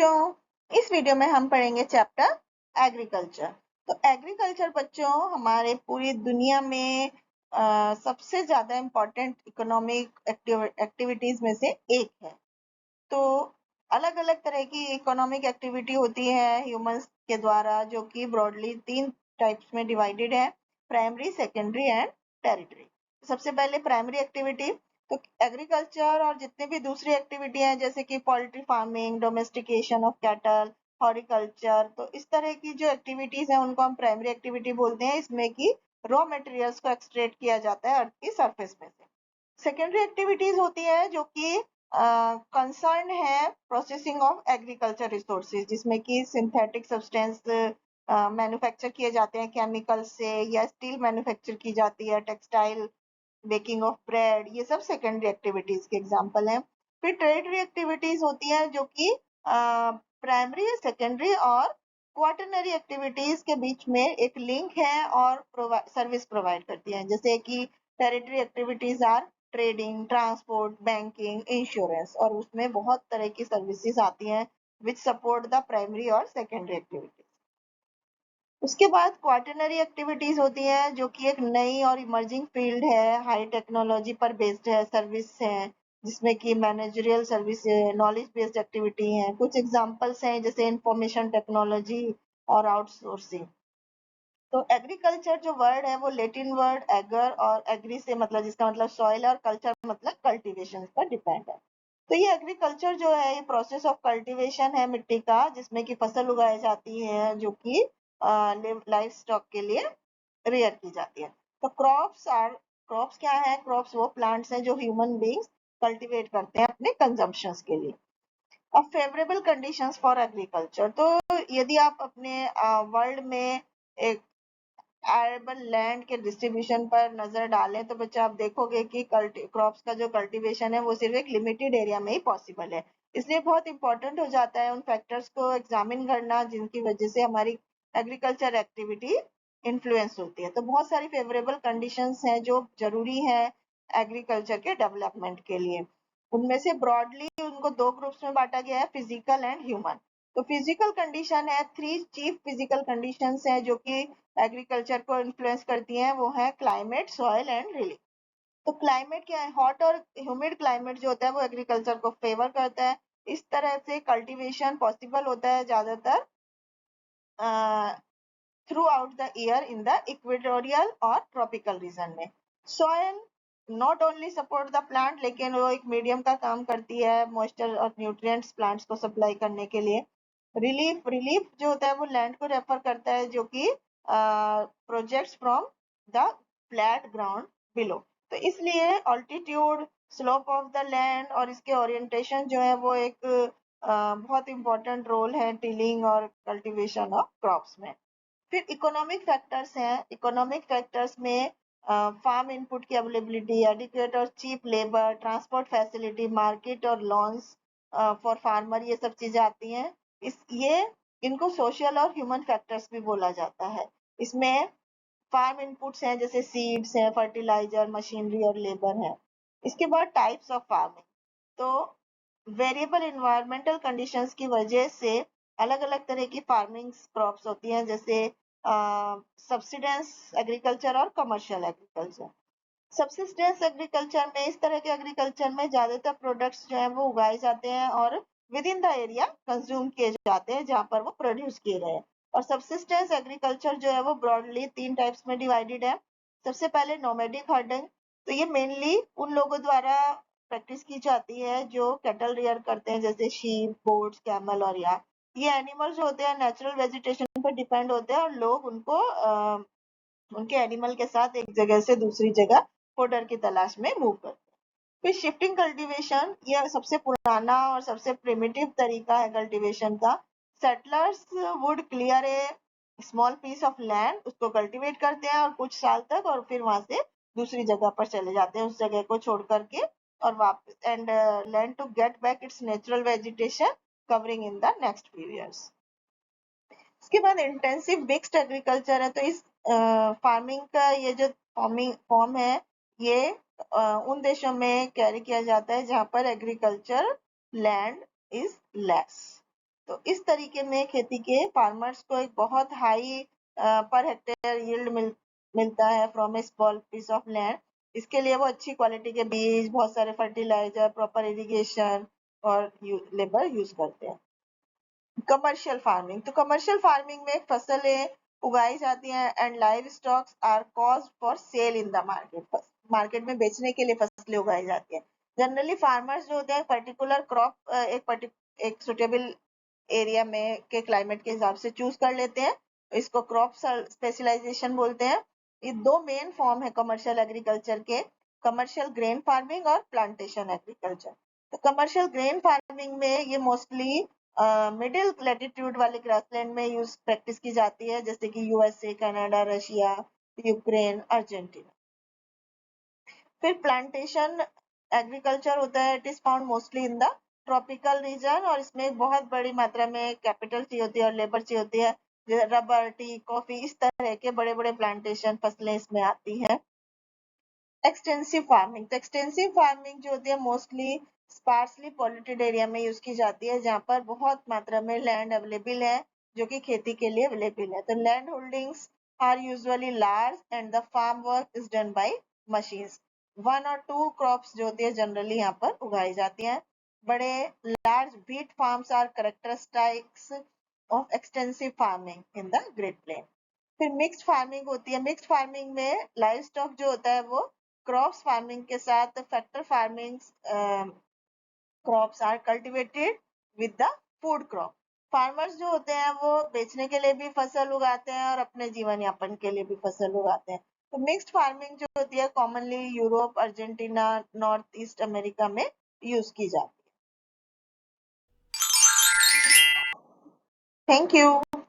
बच्चों, इस वीडियो में हम पढ़ेंगे चैप्टर एग्रीकल्चर। तो एग्रीकल्चर बच्चों हमारे पूरी दुनिया में सबसे ज्यादा इम्पोर्टेंट इकोनॉमिक एक्टिविटीज में से एक है। तो अलग अलग तरह की इकोनॉमिक एक्टिविटी होती है ह्यूमंस के द्वारा, जो कि ब्रॉडली 3 टाइप्स में डिवाइडेड है: प्राइमरी, सेकेंडरी एंड टेरिटरी। सबसे पहले प्राइमरी एक्टिविटी। तो एग्रीकल्चर और जितने भी दूसरी एक्टिविटी हैं जैसे कि poultry farming, domestication of cattle, horticulture, तो इस तरह की जो एक्टिविटीज हैं उनको हम प्राइमरी एक्टिविटी बोलते हैं। इसमें कि रॉ मटेरियल्स को एक्सट्रैक्ट किया जाता है अर्थ की सरफेस में से। सेकेंडरी एक्टिविटीज होती है जो कि कंसर्न है प्रोसेसिंग ऑफ एग्रीकल्चर रिसोर्सेज, जिसमें कि सिंथेटिक सब्सटेंस मैन्युफैक्चर किए जाते हैं केमिकल से, या स्टील मैन्युफैक्चर की जाती है, टेक्सटाइल, बेकिंग ऑफ ब्रेड, ये सब सेकेंडरी एक्टिविटीज के एग्जांपल हैं। फिर टेरिटरी एक्टिविटीज होती हैं जो कि प्राइमरी, सेकेंडरी और क्वार्टरनरी एक्टिविटीज के बीच में एक लिंक है और सर्विस प्रोवाइड करती हैं। जैसे कि tertiary activities are trading, transport, banking, insurance, और उसमें बहुत तरह की सर्विसेज आती हैं विच सपोर्ट द प्राइमरी और सेकेंडरी एक्टिविटीज। उसके बाद क्वार्टरनरी एक्टिविटीज होती है जो कि एक नई और इमर्जिंग फील्ड है, हाई टेक्नोलॉजी पर बेस्ड है, सर्विस है, जिसमें कि managerial service, knowledge based activity है। कुछ एग्जांपल्स हैं जैसे इंफॉर्मेशन टेक्नोलॉजी और आउटसोर्सिंग। तो एग्रीकल्चर जो वर्ड है वो लेटिन वर्ड एगर और एग्री से मतलब, जिसका मतलब सॉइल, और कल्चर मतलब कल्टीवेशन पर डिपेंड है। तो ये एग्रीकल्चर जो है ये प्रोसेस ऑफ कल्टीवेशन है मिट्टी का, जिसमें कि फसल उगाई जाती है जो कि लाइफ स्टॉक के लिए रेयर की जाती है। तो क्रॉप्स क्या है? क्रॉप्स वो प्लांट्स हैं जो ह्यूमन बींग्स कल्टीवेट करते हैं अपने कंजम्पशन के लिए। अब फेवरेबल कंडीशंस फॉर एग्रीकल्चर। तो यदि आप अपने वर्ल्ड में एक एरेबल लैंड के डिस्ट्रीब्यूशन पर नजर डालें तो बच्चे आप देखोगे कि क्रॉप्स का जो कल्टीवेशन है वो सिर्फ एक लिमिटेड एरिया में ही पॉसिबल है। इसलिए बहुत इंपॉर्टेंट हो जाता है उन फैक्टर्स को एग्जामिन करना जिनकी वजह से हमारी एग्रीकल्चर एक्टिविटी इन्फ्लुएंस होती है। तो बहुत सारी फेवरेबल कंडीशंस हैं जो जरूरी है एग्रीकल्चर के डेवलपमेंट के लिए। उनमें से ब्रॉडली उनको 2 ग्रुप्स में बांटा गया है: फिजिकल एंड ह्यूमन। तो फिजिकल कंडीशन है, 3 चीफ फिजिकल कंडीशंस हैं जो कि एग्रीकल्चर को इन्फ्लुएंस करती हैं। वो है क्लाइमेट, सॉइल एंड रिलीफ। तो क्लाइमेट क्या है? हॉट और ह्यूमिड क्लाइमेट जो होता है वो एग्रीकल्चर को फेवर करता है। इस तरह से कल्टीवेशन पॉसिबल होता है ज्यादातर through out the year in the equatorial और ट्रॉपिकल रीजन में। Soil not only support the plant, लेकिन वो एक मीडियम का काम करती है मॉइस्चर और न्यूट्रिएंट्स प्लांट्स को सप्लाई करने के लिए। रिलीफ जो होता है वो लैंड को रेफर करता है जो कि projects from the flat ground below. तो इसलिए altitude, slope of the land और इसके ओरिएंटेशन जो है वो एक बहुत इंपॉर्टेंट रोल है टिलिंग और कल्टीवेशन ऑफ क्रॉप्स में। फिर इकोनॉमिक फैक्टर्स हैं। इकोनॉमिक फैक्टर्स में फार्म इनपुट की अवेलेबिलिटी, एडिक्वेट और cheap labour, transport facility, market और लोन्स फॉर फार्मर, ये सब चीजें आती हैं। इनको सोशल और ह्यूमन फैक्टर्स भी बोला जाता है। इसमें फार्म इनपुट्स हैं जैसे सीड्स हैं, फर्टिलाइजर, मशीनरी और लेबर है। इसके बाद टाइप्स ऑफ फार्मिंग। तो वेरिएबल इन्वायरमेंटल कंडीशंस की वजह से अलग अलग तरह की फार्मिंग क्रॉप्स होती हैं, जैसे सब्सिडेंस एग्रीकल्चर और कमर्शियल एग्रीकल्चर। सब्सिस्टेंस एग्रीकल्चर में, इस तरह के एग्रीकल्चर में ज्यादातर प्रोडक्ट्स जो है वो उगाए जाते हैं और with in the area consume किए जाते हैं जहां पर वो प्रोड्यूस किए गए हैं। और सब्सिस्टेंस एग्रीकल्चर जो है वो ब्रॉडली 3 टाइप्स में डिवाइडेड है। सबसे पहले नोमैडिक हर्डिंग। तो ये मेनली उन लोगों द्वारा प्रैक्टिस की जाती है जो कैटल रियर करते हैं, जैसे शीप, गोट्स, कैमल और याक। ये एनिमल्स जो होते हैं नेचुरल वेजिटेशन पर डिपेंड होते हैं और लोग उनको उनके एनिमल के साथ एक जगह से दूसरी जगह फोडर की तलाश में मूव करते हैं। फिर शिफ्टिंग कल्टीवेशन, यह सबसे पुराना और सबसे प्रिमिटिव तरीका है कल्टीवेशन का। Settlers would clear a small piece of land, उसको कल्टीवेट करते हैं और कुछ साल तक, और फिर वहां से दूसरी जगह पर चले जाते हैं उस जगह को छोड़ करके, और वापस and land to get back its natural vegetation covering in the next few years. इसके बाद इंटेंसिव मिक्स्ड एग्रीकल्चर है। तो इस फार्मिंग का ये जो फॉर्म है ये उन देशों में कैरी किया जाता है जहां पर एग्रीकल्चर लैंड इज लेस। तो इस तरीके में खेती के फार्मर्स को एक बहुत हाई पर हेक्टेयर यील्ड मिलता है from a small piece of land. इसके लिए वो अच्छी क्वालिटी के बीज, बहुत सारे फर्टिलाइजर, प्रॉपर इरिगेशन और लेबर यूज करते हैं। कमर्शियल फार्मिंग, तो कमर्शियल फार्मिंग में फसलें उगाई जाती हैं and live stocks are caused for sale in the market. Market में बेचने के लिए फसलें उगाई जाती हैं। जनरली फार्मर्स जो होते हैं पर्टिकुलर क्रॉप एक सुटेबल एरिया में के क्लाइमेट के हिसाब से चूज कर लेते हैं, इसको क्रॉप स्पेशलाइजेशन बोलते हैं। ये दो मेन फॉर्म है कमर्शियल एग्रीकल्चर के, कमर्शियल ग्रेन फार्मिंग और प्लांटेशन एग्रीकल्चर। तो कमर्शियल ग्रेन फार्मिंग में ये मोस्टली मिडिल लैटिट्यूड वाले ग्रासलैंड में यूज प्रैक्टिस की जाती है, जैसे कि USA, Canada, Russia, Ukraine, Argentina. फिर प्लांटेशन एग्रीकल्चर होता है, it is found mostly in the tropical region, और इसमें बहुत बड़ी मात्रा में कैपिटल चाहिए होती है और लेबर चाहिए होती है। रबर, टी, कॉफी, इस तरह के बड़े बड़े प्लांटेशन फसलें इसमें आती हैं। एक्सटेंसिव फार्मिंग, तो एक्सटेंसिव फार्मिंग जो होती है मोस्टली स्पार्सली पॉल्यूटेड एरिया में यूज की जाती है, जहाँ पर बहुत मात्रा में लैंड अवेलेबल है जो कि खेती के लिए अवेलेबल है। तो land holdings are usually large and the farm work is done by machines. 1 और 2 क्रॉप्स जो होती है जनरली यहाँ पर उगाई जाती हैं। बड़े large wheat farms are characteristics of extensive farming in the great plain. फिर मिक्स्ड फार्मिंग होती है। मिक्स्ड फार्मिंग में लाइव स्टॉक जो होता है वो क्रॉप्स फार्मिंग के साथ factor farming crops are cultivated with the food crop. Farmers जो होते हैं वो बेचने के लिए भी फसल उगाते हैं और अपने जीवन यापन के लिए भी फसल उगाते हैं। तो मिक्स्ड फार्मिंग जो होती है commonly Europe, Argentina, north east America में यूज की जाती है। Thank you.